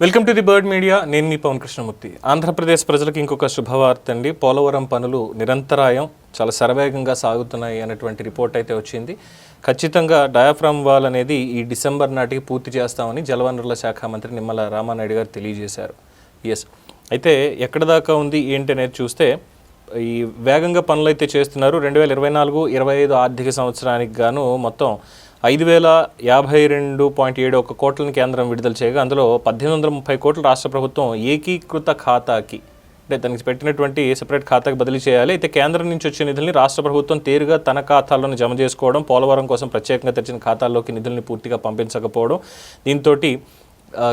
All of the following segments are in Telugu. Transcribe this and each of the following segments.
Welcome to the bird media. నేను మీ పవన్ కృష్ణమూర్తి. ఆంధ్రప్రదేశ్ ప్రజలకు ఇంకొక శుభవార్త అండి. పోలవరం పనులు నిరంతరాయం చాలా శరవేగంగా సాగుతున్నాయి అనేటువంటి రిపోర్ట్ అయితే వచ్చింది. ఖచ్చితంగా డయాఫ్రామ్ వాల్ అనేది ఈ డిసెంబర్ నాటికి పూర్తి చేస్తామని జలవనరుల శాఖ మంత్రి నిమ్మల రామానాయుడు గారు తెలియజేశారు. ఎస్, అయితే ఎక్కడ దాకా ఉంది ఏంటి అనేది చూస్తే ఈ వేగంగా పనులు అయితే చేస్తున్నారు. 2024-25 ఆర్థిక సంవత్సరానికి గాను మొత్తం 5,052.71 కోట్లను కేంద్రం విడుదల చేయగా అందులో 1,830 కోట్లు రాష్ట్ర ప్రభుత్వం ఏకీకృత ఖాతాకి, అంటే దానికి పెట్టినటువంటి సెపరేట్ ఖాతాకి బదిలీ చేయాలి. అయితే కేంద్రం నుంచి వచ్చే నిధుల్ని రాష్ట్ర ప్రభుత్వం తేరుగా తన ఖాతాల్లోనే జమ చేసుకోవడం, పోలవరం కోసం ప్రత్యేకంగా తెచ్చిన ఖాతాల్లోకి నిధుల్ని పూర్తిగా పంపించకపోవడం, దీంతో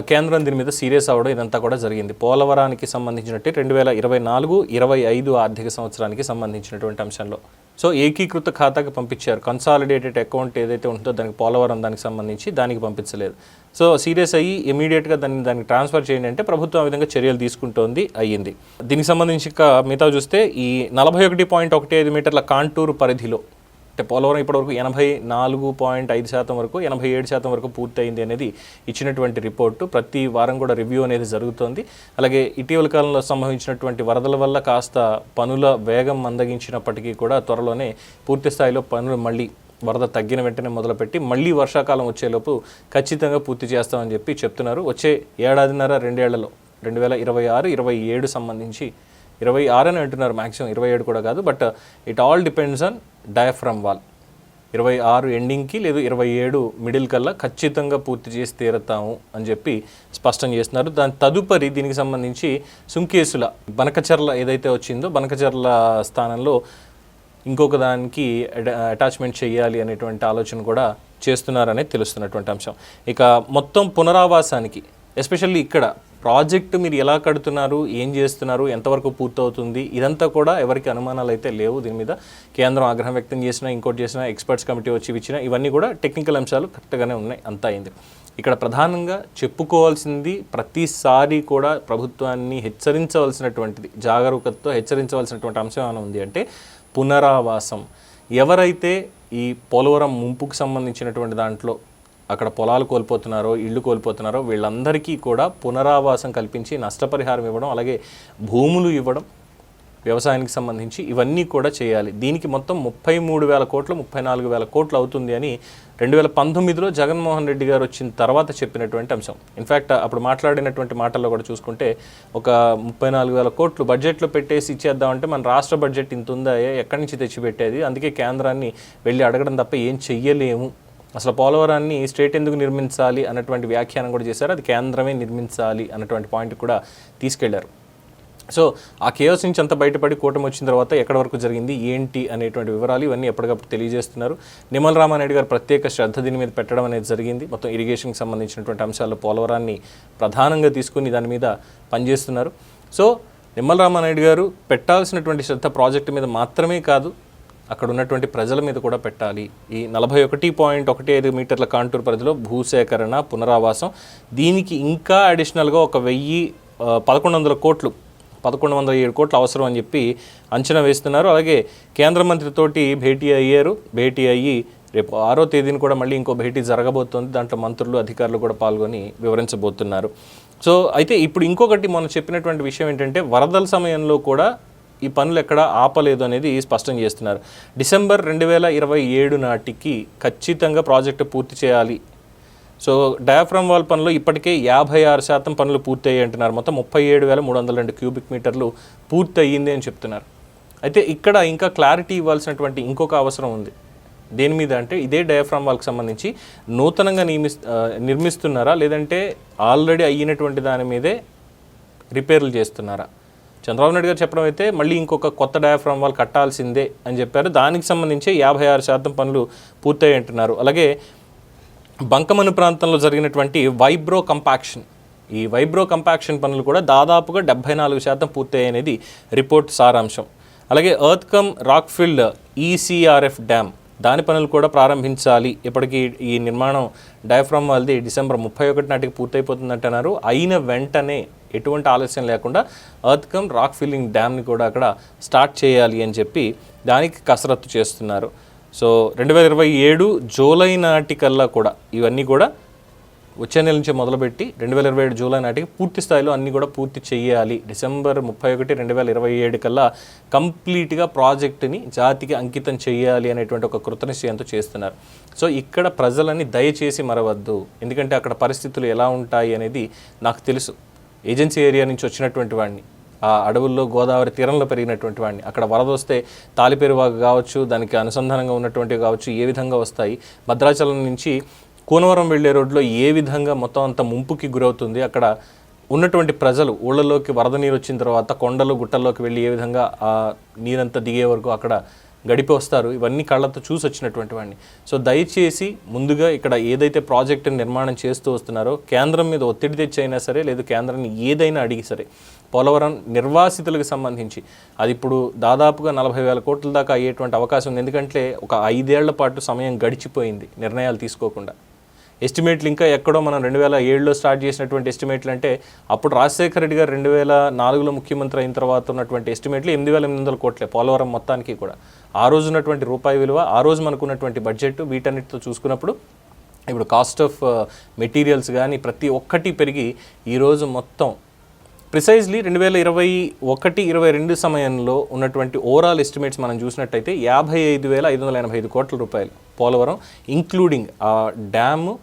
కేంద్రం దీని మీద సీరియస్ అవ్వడం ఇదంతా కూడా జరిగింది. పోలవరానికి సంబంధించినట్టు 2024-25 ఆర్థిక సంవత్సరానికి సంబంధించినటువంటి అంశంలో సో ఏకీకృత ఖాతాకి పంపించారు. కన్సాలిడేటెడ్ అకౌంట్ ఏదైతే ఉంటుందో దానికి పోలవరం దానికి సంబంధించి దానికి పంపించలేదు. సో సీరియస్ అయ్యి ఇమీడియట్గా దానికి ట్రాన్స్ఫర్ చేయండి అంటే ప్రభుత్వం ఆ విధంగా చర్యలు తీసుకుంటోంది అయ్యింది. దీనికి సంబంధించి మిగతా చూస్తే ఈ 41.15 మీటర్ల కాంటూరు పరిధిలో అంటే పోలవరం ఇప్పటివరకు 84.5% వరకు 87% వరకు పూర్తయింది అనేది ఇచ్చినటువంటి రిపోర్టు. ప్రతి వారం కూడా రివ్యూ అనేది జరుగుతోంది. అలాగే ఇటీవల కాలంలో సంభవించినటువంటి వరదల వల్ల కాస్త పనుల వేగం మందగించినప్పటికీ కూడా త్వరలోనే పూర్తి స్థాయిలో పనులు మళ్ళీ వరద తగ్గిన వెంటనే మొదలుపెట్టి మళ్ళీ వర్షాకాలం వచ్చేలోపు ఖచ్చితంగా పూర్తి చేస్తామని చెప్తున్నారు. వచ్చే ఏడాదిన్నర 2 ఏళ్లలో 2026-27 సంబంధించి 26 అని అంటున్నారు, మ్యాక్సిమం 27 కూడా కాదు. But it all depends on diaphragm wall. 26 ఎండింగ్కి లేదు 27 మిడిల్ కల్లా ఖచ్చితంగా పూర్తి చేసి తీరుతాము అని చెప్పి స్పష్టం చేస్తున్నారు. దాని తదుపరి దీనికి సంబంధించి సుంకేసుల బనకచర్ల ఏదైతే వచ్చిందో బనకచర్ల స్థానంలో ఇంకొక దానికి అటాచ్మెంట్ చేయాలి అనేటువంటి ఆలోచన కూడా చేస్తున్నారనేది తెలుస్తున్నటువంటి అంశం. ఇక మొత్తం పునరావాసానికి ఎస్పెషల్లీ ఇక్కడ ప్రాజెక్టు మీరు ఎలా కడుతున్నారు, ఏం చేస్తున్నారు, ఎంతవరకు పూర్తవుతుంది, ఇదంతా కూడా ఎవరికి అనుమానాలు అయితే లేవు. దీని మీద కేంద్రం ఆగ్రహం వ్యక్తం చేసినా, ఇంకోటి చేసినా, ఎక్స్పర్ట్స్ కమిటీ వచ్చి ఇచ్చినా, ఇవన్నీ కూడా టెక్నికల్ అంశాలు కరెక్ట్గానే ఉన్నాయి. అంతా అయింది. ఇక్కడ ప్రధానంగా చెప్పుకోవాల్సింది, ప్రతిసారి కూడా ప్రభుత్వాన్ని హెచ్చరించవలసినటువంటిది, జాగరూకతతో హెచ్చరించవలసినటువంటి అంశం ఏమైనా ఉంది అంటే పునరావాసం. ఎవరైతే ఈ పోలవరం ముంపుకు సంబంధించినటువంటి దాంట్లో అక్కడ పొలాలు కోల్పోతున్నారో, ఇళ్ళు కోల్పోతున్నారో వీళ్ళందరికీ కూడా పునరావాసం కల్పించి నష్టపరిహారం ఇవ్వడం, అలాగే భూములు ఇవ్వడం, వ్యవసాయానికి సంబంధించి ఇవన్నీ కూడా చేయాలి. దీనికి మొత్తం 33,000 కోట్లు 34,000 కోట్లు అవుతుంది అని 2019లో జగన్మోహన్ రెడ్డి గారు వచ్చిన తర్వాత చెప్పినటువంటి అంశం. ఇన్ఫ్యాక్ట్ అప్పుడు మాట్లాడినటువంటి మాటల్లో కూడా చూసుకుంటే ఒక 34,000 కోట్లు బడ్జెట్లో పెట్టేసి ఇచ్చేద్దామంటే మన రాష్ట్ర బడ్జెట్ ఇంత ఉందా, ఎక్కడి నుంచి తెచ్చిపెట్టేది, అందుకే కేంద్రాన్ని వెళ్ళి అడగడం తప్ప ఏం చెయ్యలేము, అసలు పోలవరాన్ని స్టేట్ ఎందుకు నిర్మించాలి అన్నటువంటి వ్యాఖ్యానం కూడా చేశారు. అది కేంద్రమే నిర్మించాలి అన్నటువంటి పాయింట్ కూడా తీసుకెళ్లారు. సో ఆ కేవస్ నుంచి అంతా బయటపడి కూటమి వచ్చిన తర్వాత ఎక్కడి వరకు జరిగింది ఏంటి అనేటువంటి వివరాలు ఇవన్నీ ఎప్పటికప్పుడు తెలియజేస్తున్నారు. నిమ్మల రామానాయుడు గారు ప్రత్యేక శ్రద్ధ దీని మీద పెట్టడం అనేది జరిగింది. మొత్తం ఇరిగేషన్కి సంబంధించినటువంటి అంశాల్లో పోలవరాన్ని ప్రధానంగా తీసుకుని దాని మీద పనిచేస్తున్నారు. సో నిమ్మల రామానాయుడు గారు పెట్టాల్సినటువంటి శ్రద్ధ ప్రాజెక్టు మీద మాత్రమే కాదు, అక్కడ ఉన్నటువంటి ప్రజల మీద కూడా పెట్టాలి. ఈ 41.15 మీటర్ల కాంటూర్ పరిధిలో భూసేకరణ, పునరావాసం, దీనికి ఇంకా అడిషనల్గా 1,100 కోట్లు 1,107 కోట్లు అవసరం అని చెప్పి అంచనా వేస్తున్నారు. అలాగే కేంద్ర మంత్రితోటి భేటీ అయ్యి రేపు 6వ తేదీని కూడా మళ్ళీ ఇంకో భేటీ జరగబోతోంది. దాంట్లో మంత్రులు, అధికారులు కూడా పాల్గొని వివరించబోతున్నారు. సో అయితే ఇప్పుడు ఇంకొకటి మనం చెప్పినటువంటి విషయం ఏంటంటే వరదల సమయంలో కూడా ఈ పనులు ఎక్కడ ఆపలేదు అనేది స్పష్టం చేస్తున్నారు. డిసెంబర్ 2027 నాటికి ఖచ్చితంగా ప్రాజెక్టు పూర్తి చేయాలి. సో డయాఫ్రామ్ వాల్ పనులు ఇప్పటికే 56% పనులు పూర్తి అయ్యి అంటున్నారు. మొత్తం 37,302 క్యూబిక్ మీటర్లు పూర్తి అయ్యింది అని చెప్తున్నారు. అయితే ఇక్కడ ఇంకా క్లారిటీ ఇవ్వాల్సినటువంటి ఇంకొక అవసరం ఉంది. దేని మీద అంటే ఇదే డయాఫ్రామ్ వాల్కి సంబంధించి నూతనంగా నిర్మిస్తున్నారా, లేదంటే ఆల్రెడీ అయినటువంటి దాని మీదే రిపేర్లు చేస్తున్నారా? చంద్రబాబు నాయుడు గారు చెప్పడం అయితే మళ్ళీ ఇంకొక కొత్త డయాఫ్రామ్ వాల్ కట్టాల్సిందే అని చెప్పారు. దానికి సంబంధించి 56% పనులు పూర్తయి అంటున్నారు. అలాగే బంకమను ప్రాంతంలో జరిగినటువంటి వైబ్రో కంపాక్షన్, ఈ వైబ్రో కంపాక్షన్ పనులు కూడా దాదాపుగా 74% పూర్తయి అనేది రిపోర్ట్ సారాంశం. అలాగే earth cum rock filled ECRF dam, దాని పనులు కూడా ప్రారంభించాలి. ఇప్పటికీ ఈ నిర్మాణం డయాఫ్రామ్ వాల్ది డిసెంబర్ 31 నాటికి పూర్తయిపోతుందంటున్నారు. అయిన వెంటనే ఎటువంటి ఆలస్యం లేకుండా ఎర్త్ కమ్ రాక్ ఫిల్లింగ్ డ్యామ్ని కూడా అక్కడ స్టార్ట్ చేయాలి అని చెప్పి దానికి కసరత్తు చేస్తున్నారు. సో 2027 జూలై నాటికల్లా కూడా ఇవన్నీ కూడా వచ్చే నెల నుంచి మొదలుపెట్టి 2027 జూలై నాటికి పూర్తి స్థాయిలో అన్నీ కూడా పూర్తి చేయాలి, డిసెంబర్ 31, 2027 కల్లా కంప్లీట్గా ప్రాజెక్టుని జాతికి అంకితం చేయాలి అనేటువంటి ఒక కృతనిశ్చయంతో చేస్తున్నారు. సో ఇక్కడ ప్రజలని దయచేసి మరవద్దు, ఎందుకంటే అక్కడ పరిస్థితులు ఎలా ఉంటాయి అనేది నాకు తెలుసు. ఏజెన్సీ ఏరియా నుంచి వచ్చినటువంటి వాడిని, ఆ అడవుల్లో గోదావరి తీరంలో పెరిగినటువంటి వాడిని, అక్కడ వరద వస్తే తాలిపేరువాగు కావచ్చు, దానికి అనుసంధానంగా ఉన్నటువంటివి కావచ్చు, ఏ విధంగా వస్తాయి, భద్రాచలం నుంచి కూనవరం వెళ్ళే రోడ్లో ఏ విధంగా మొత్తం అంత ముంపుకి గురవుతుంది, అక్కడ ఉన్నటువంటి ప్రజలు ఊళ్ళలోకి వరద నీరు వచ్చిన తర్వాత కొండలు గుట్టల్లోకి వెళ్ళి ఏ విధంగా ఆ నీరంతా దిగే వరకు అక్కడ గడిపి వస్తారు, ఇవన్నీ కళ్ళతో చూసి వచ్చినటువంటి వాడిని. సో దయచేసి ముందుగా ఇక్కడ ఏదైతే ప్రాజెక్టుని నిర్మాణం చేస్తూ వస్తున్నారో కేంద్రం మీద ఒత్తిడి తెచ్చి అయినా సరే, లేదు కేంద్రాన్ని ఏదైనా అడిగి సరే, పోలవరం నిర్వాసితులకు సంబంధించి అది ఇప్పుడు దాదాపుగా 40,000 కోట్ల దాకా అయ్యేటువంటి అవకాశం ఉంది. ఎందుకంటే ఒక 5 ఏళ్ల పాటు సమయం గడిచిపోయింది నిర్ణయాలు తీసుకోకుండా. ఎస్టిమేట్లు ఇంకా ఎక్కడో మనం 2007లో స్టార్ట్ చేసినటువంటి ఎస్టిమేట్లు అంటే అప్పుడు రాజశేఖర రెడ్డి గారు 2004లో ముఖ్యమంత్రి అయిన తర్వాత ఉన్నటువంటి ఎస్టిమేట్లు 8,800 కోట్లే పోలవరం మొత్తానికి కూడా. ఆ రోజు ఉన్నటువంటి రూపాయి విలువ, ఆ రోజు మనకున్నటువంటి బడ్జెట్, వీటన్నిటితో చూసుకున్నప్పుడు ఇప్పుడు కాస్ట్ ఆఫ్ మెటీరియల్స్ కానీ ప్రతి ఒక్కటి పెరిగి ఈరోజు మొత్తం ప్రిసైజ్లీ 2021-22 సమయంలో ఉన్నటువంటి ఓవరాల్ ఎస్టిమేట్స్ మనం చూసినట్టయితే 55,585 కోట్ల రూపాయలు పోలవరం, ఇంక్లూడింగ్ ఆ డ్యాము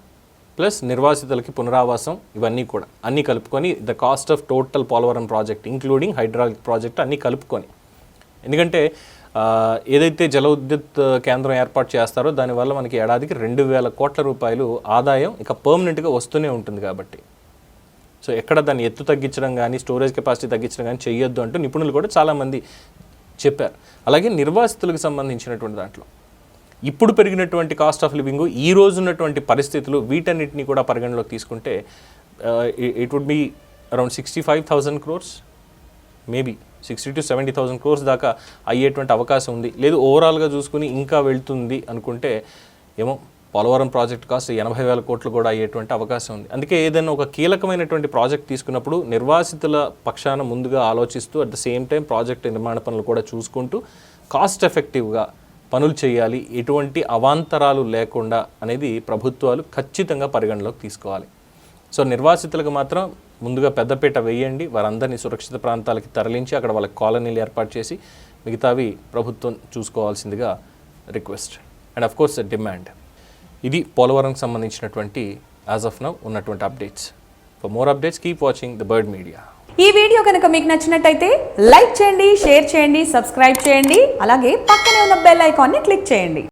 ప్లస్ నిర్వాసితులకి పునరావాసం, ఇవన్నీ కూడా అన్నీ కలుపుకొని the cost of total Polavaram project including hydraulic project అన్నీ కలుపుకొని. ఎందుకంటే ఏదైతే జల విద్యుత్ కేంద్రం ఏర్పాటు చేస్తారో దానివల్ల మనకి ఏడాదికి 2,000 కోట్ల రూపాయలు ఆదాయం ఇక పర్మనెంట్గా వస్తూనే ఉంటుంది కాబట్టి. సో ఎక్కడ దాన్ని ఎత్తు తగ్గించడం కానీ, స్టోరేజ్ కెపాసిటీ తగ్గించడం కానీ చేయొద్దు అంటూ నిపుణులు కూడా చాలామంది చెప్పారు. అలాగే నిర్వాసితులకు సంబంధించినటువంటి దాంట్లో ఇప్పుడు పెరిగినటువంటి కాస్ట్ ఆఫ్ లివింగ్, ఈ రోజు ఉన్నటువంటి పరిస్థితులు, వీటన్నిటిని కూడా పరిగణలోకి తీసుకుంటే it would be around 65,000 crores, maybe 60 to 70,000 crores దాకా అయ్యేటువంటి అవకాశం ఉంది. లేదు ఓవరాల్గా చూసుకుని ఇంకా వెళ్తుంది అనుకుంటే ఏమో పోలవరం ప్రాజెక్ట్ కాస్ట్ 80,000 కోట్లు కూడా అయ్యేటువంటి అవకాశం ఉంది. అందుకే ఏదైనా ఒక కీలకమైనటువంటి ప్రాజెక్ట్ తీసుకున్నప్పుడు నిర్వాసితుల పక్షాన ముందుగా ఆలోచిస్తూ at the same time project నిర్మాణ పనులు కూడా చూసుకుంటూ కాస్ట్ ఎఫెక్టివ్గా పనులు చేయాలి, ఎటువంటి అవాంతరాలు లేకుండా అనేది ప్రభుత్వాలు ఖచ్చితంగా పరిగణలోకి తీసుకోవాలి. సో నిర్వాసితులకు మాత్రం ముందుగా పెద్దపీట వేయండి, వారందరినీ సురక్షిత ప్రాంతాలకి తరలించి అక్కడ వాళ్ళకి కాలనీలు ఏర్పాటు చేసి మిగతావి ప్రభుత్వం చూసుకోవాల్సిందిగా request and of course demand. ఇది పోలవరంకి సంబంధించినటువంటి యాజ్ ఆఫ్ నౌ ఉన్నటువంటి updates. For more updates keep watching the Bird Media. ఈ వీడియో కనుక మీకు నచ్చినట్టయితే లైక్ చేయండి, షేర్ చేయండి, సబ్స్క్రైబ్ చేయండి. అలాగే పక్కనే ఉన్న బెల్ ఐకాన్ని క్లిక్ చేయండి.